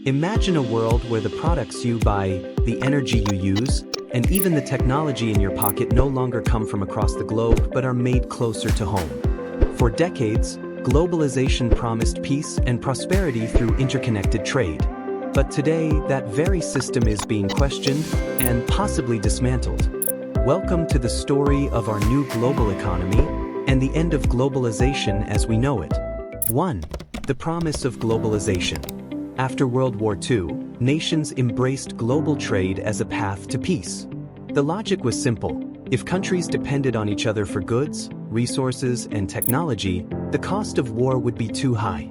Imagine a world where the products you buy, the energy you use, and even the technology in your pocket no longer come from across the globe but are made closer to home. For decades, globalization promised peace and prosperity through interconnected trade. But today, that very system is being questioned and possibly dismantled. Welcome to the story of our new global economy and the end of globalization as we know it. 1. The promise of globalization. After World War II, nations embraced global trade as a path to peace. The logic was simple. If countries depended on each other for goods, resources, and technology, the cost of war would be too high.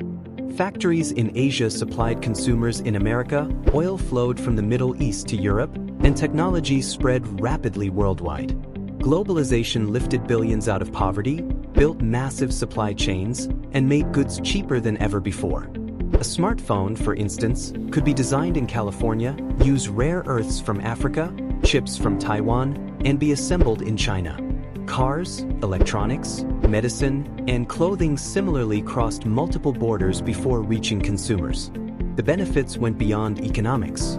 Factories in Asia supplied consumers in America, oil flowed from the Middle East to Europe, and technology spread rapidly worldwide. Globalization lifted billions out of poverty, built massive supply chains, and made goods cheaper than ever before. A smartphone, for instance, could be designed in California, use rare earths from Africa, chips from Taiwan, and be assembled in China. Cars, electronics, medicine, and clothing similarly crossed multiple borders before reaching consumers. The benefits went beyond economics.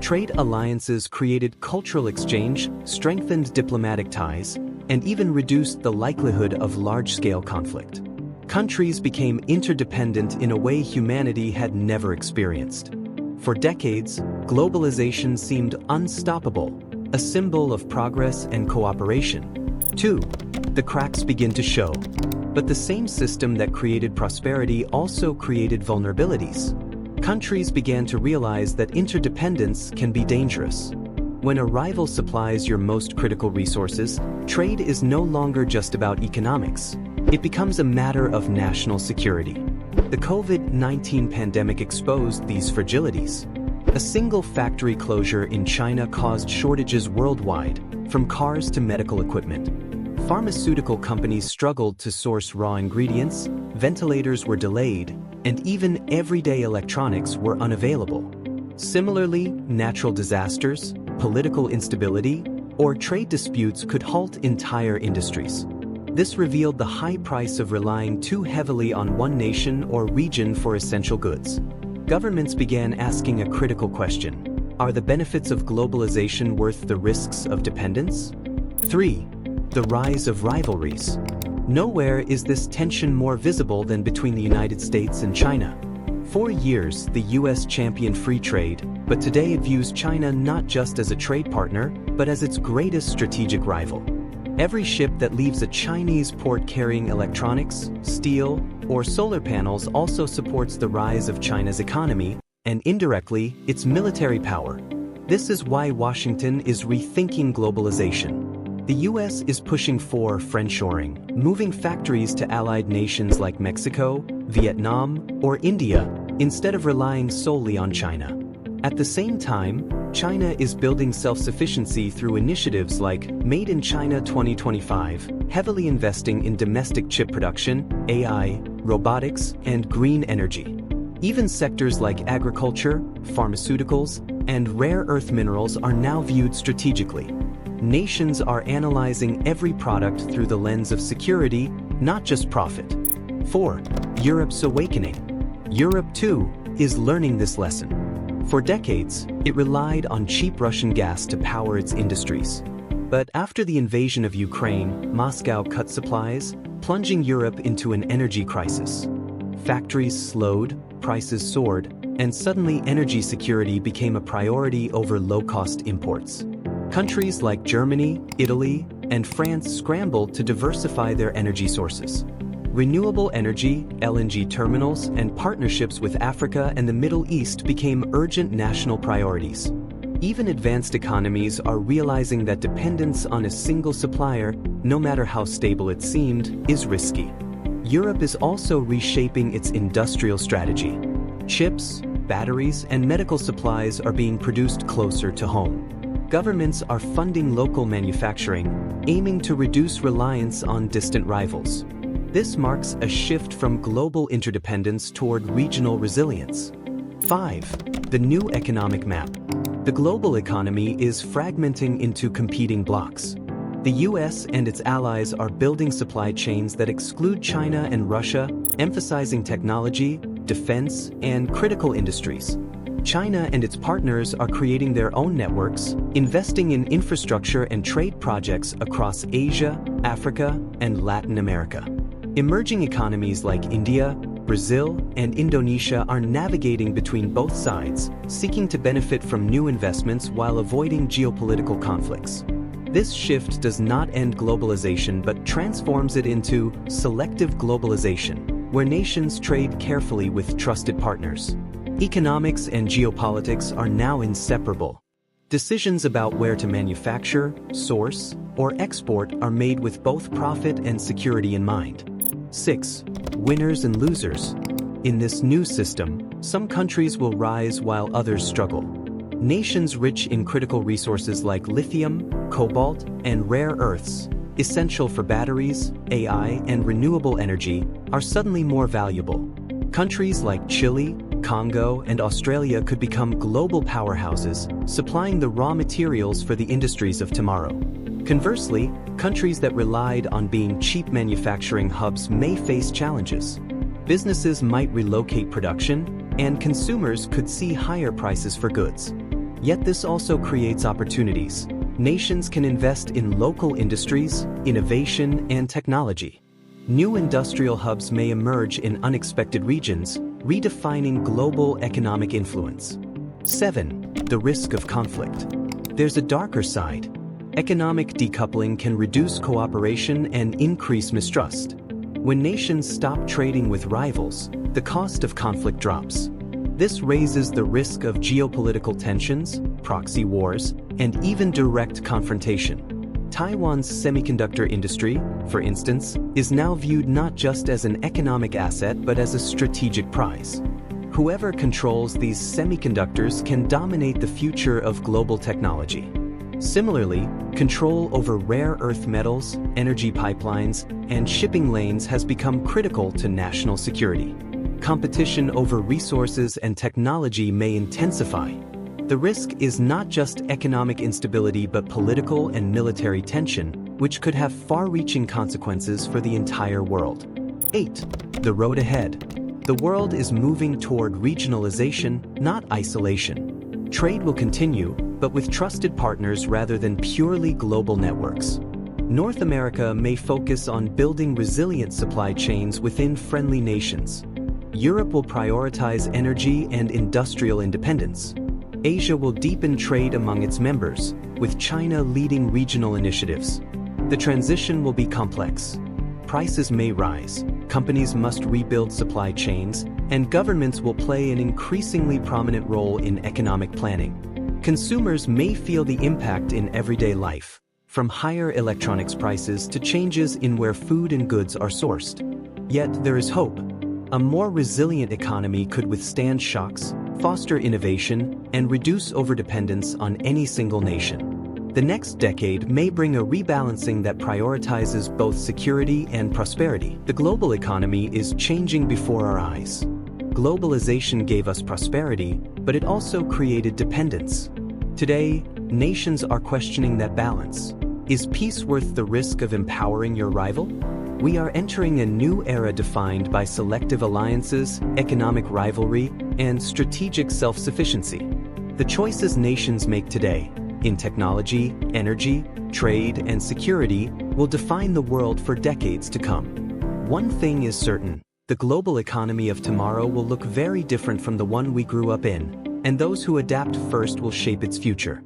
Trade alliances created cultural exchange, strengthened diplomatic ties, and even reduced the likelihood of large-scale conflict. Countries became interdependent in a way humanity had never experienced. For decades, globalization seemed unstoppable, a symbol of progress and cooperation. 2. The cracks begin to show. But the same system that created prosperity also created vulnerabilities. Countries began to realize that interdependence can be dangerous. When a rival supplies your most critical resources, trade is no longer just about economics. It becomes a matter of national security. The COVID-19 pandemic exposed these fragilities. A single factory closure in China caused shortages worldwide, from cars to medical equipment. Pharmaceutical companies struggled to source raw ingredients, ventilators were delayed, and even everyday electronics were unavailable. Similarly, natural disasters, political instability, or trade disputes could halt entire industries. This revealed the high price of relying too heavily on one nation or region for essential goods. Governments began asking a critical question: are the benefits of globalization worth the risks of dependence? 3. The rise of rivalries. Nowhere is this tension more visible than between the United States and China. For years, the US championed free trade, but today it views China not just as a trade partner, but as its greatest strategic rival. Every ship that leaves a Chinese port carrying electronics, steel, or solar panels also supports the rise of China's economy, and indirectly, its military power. This is why Washington is rethinking globalization. The US is pushing for friendshoring, moving factories to allied nations like Mexico, Vietnam, or India, instead of relying solely on China. At the same time, China is building self-sufficiency through initiatives like Made in China 2025, heavily investing in domestic chip production, AI, robotics, and green energy. Even sectors like agriculture, pharmaceuticals, and rare earth minerals are now viewed strategically. Nations are analyzing every product through the lens of security, not just profit. 4. Europe's awakening. Europe, too, is learning this lesson. For decades, it relied on cheap Russian gas to power its industries. But after the invasion of Ukraine, Moscow cut supplies, plunging Europe into an energy crisis. Factories slowed, prices soared, and suddenly energy security became a priority over low-cost imports. Countries like Germany, Italy, and France scrambled to diversify their energy sources. Renewable energy, LNG terminals, and partnerships with Africa and the Middle East became urgent national priorities. Even advanced economies are realizing that dependence on a single supplier, no matter how stable it seemed, is risky. Europe is also reshaping its industrial strategy. Chips, batteries, and medical supplies are being produced closer to home. Governments are funding local manufacturing, aiming to reduce reliance on distant rivals. This marks a shift from global interdependence toward regional resilience. 5. The new economic map. The global economy is fragmenting into competing blocks. The US and its allies are building supply chains that exclude China and Russia, emphasizing technology, defense, and critical industries. China and its partners are creating their own networks, investing in infrastructure and trade projects across Asia, Africa, and Latin America. Emerging economies like India, Brazil, and Indonesia are navigating between both sides, seeking to benefit from new investments while avoiding geopolitical conflicts. This shift does not end globalization but transforms it into selective globalization, where nations trade carefully with trusted partners. Economics and geopolitics are now inseparable. Decisions about where to manufacture, source, or export are made with both profit and security in mind. 6. Winners and losers. In this new system, some countries will rise while others struggle. Nations rich in critical resources like lithium, cobalt, and rare earths, essential for batteries, AI, and renewable energy, are suddenly more valuable. Countries like Chile, Congo, and Australia could become global powerhouses, supplying the raw materials for the industries of tomorrow. Conversely, countries that relied on being cheap manufacturing hubs may face challenges. Businesses might relocate production, and consumers could see higher prices for goods. Yet this also creates opportunities. Nations can invest in local industries, innovation, and technology. New industrial hubs may emerge in unexpected regions, redefining global economic influence. 7. The risk of conflict. There's a darker side. Economic decoupling can reduce cooperation and increase mistrust. When nations stop trading with rivals, the cost of conflict drops. This raises the risk of geopolitical tensions, proxy wars, and even direct confrontation. Taiwan's semiconductor industry, for instance, is now viewed not just as an economic asset but as a strategic prize. Whoever controls these semiconductors can dominate the future of global technology. Similarly, control over rare earth metals, energy pipelines, and shipping lanes has become critical to national security. Competition over resources and technology may intensify. The risk is not just economic instability but political and military tension, which could have far-reaching consequences for the entire world. 8. The road ahead. The world is moving toward regionalization, not isolation. Trade will continue, but with trusted partners rather than purely global networks. North America may focus on building resilient supply chains within friendly nations. Europe will prioritize energy and industrial independence. Asia will deepen trade among its members, with China leading regional initiatives. The transition will be complex. Prices may rise, companies must rebuild supply chains, and governments will play an increasingly prominent role in economic planning. Consumers may feel the impact in everyday life, from higher electronics prices to changes in where food and goods are sourced. Yet there is hope. A more resilient economy could withstand shocks, foster innovation, and reduce overdependence on any single nation. The next decade may bring a rebalancing that prioritizes both security and prosperity. The global economy is changing before our eyes. Globalization gave us prosperity, but it also created dependence. Today, nations are questioning that balance. Is peace worth the risk of empowering your rival? We are entering a new era defined by selective alliances, economic rivalry, and strategic self-sufficiency. The choices nations make today, in technology, energy, trade, and security, will define the world for decades to come. One thing is certain: the global economy of tomorrow will look very different from the one we grew up in, and those who adapt first will shape its future.